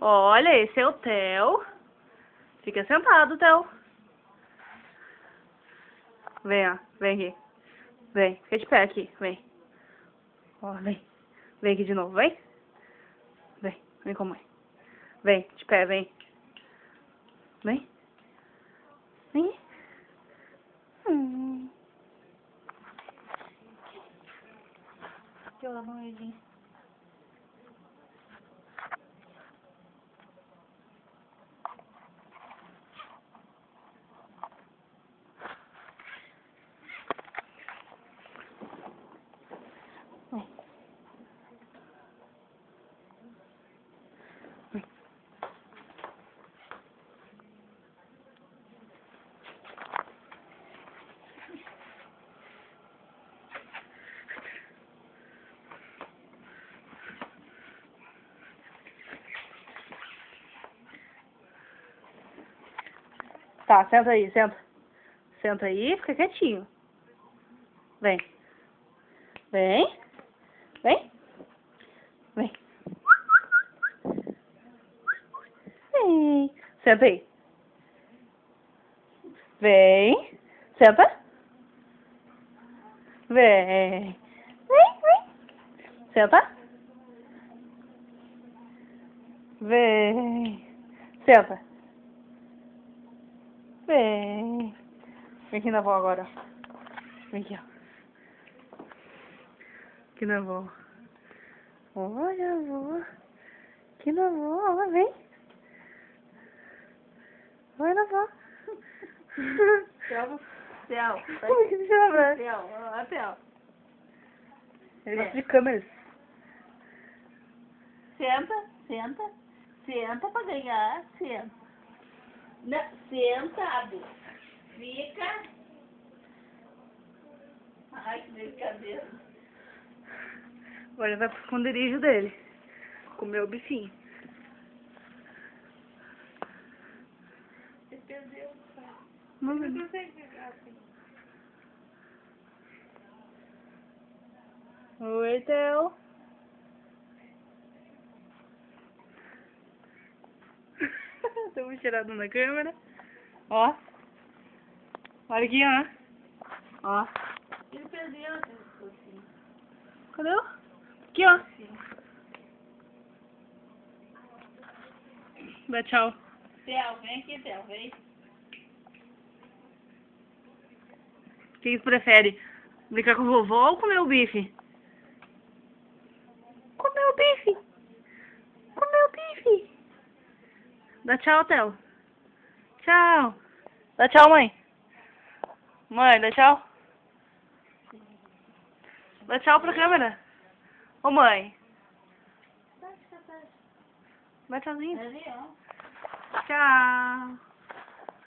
Olha, esse é o Theo. Fica sentado, Theo. Vem, ó. Vem aqui. Vem. Fica de pé aqui. Vem. Ó, vem. Vem aqui de novo. Vem. Vem. Vem com a mãe. Vem. De pé, vem. Vem. Vem. Aqui, ó, no medinho. Tá, senta aí, senta. Senta aí, fica quietinho. Vem. Vem. Vem. Vem. Vem. Senta aí. Vem. Senta. Vem. Vem, vem. Senta. Vem. Senta. Vem. Vem aqui na avó agora. Vem aqui, ó. Aqui na avó. Olha, avó. Aqui na avó, vem. Vai na avó. Theo. Theo. Como que se chama? Theo. Ó, Theo. Ele gosta de câmeras. Senta, senta. Senta pra ganhar. Senta. Não, sentado. Fica. Ai, que brincadeira. Agora ele vai pro esconderijo dele. Comer o bifinho. Você perdeu. Não, Não consegue pegar assim. Oi, Theo. Tô me tirando na câmera. Ó. Olha aqui, ó. Ó. Ele perdeu. Assim. Cadê? Aqui, ó. Dá tchau. Theo, vem aqui, Theo, vem. O que você prefere? Brincar com o vovô ou comer o bife? Comer o bife. Comer o bife. Dá tchau, Theo. Tchau. Dá tchau, mãe. Mãe, dá tchau. Dá tchau pra câmera. Ô, mãe. Dá tchauzinho. Ali, ó. Tchau.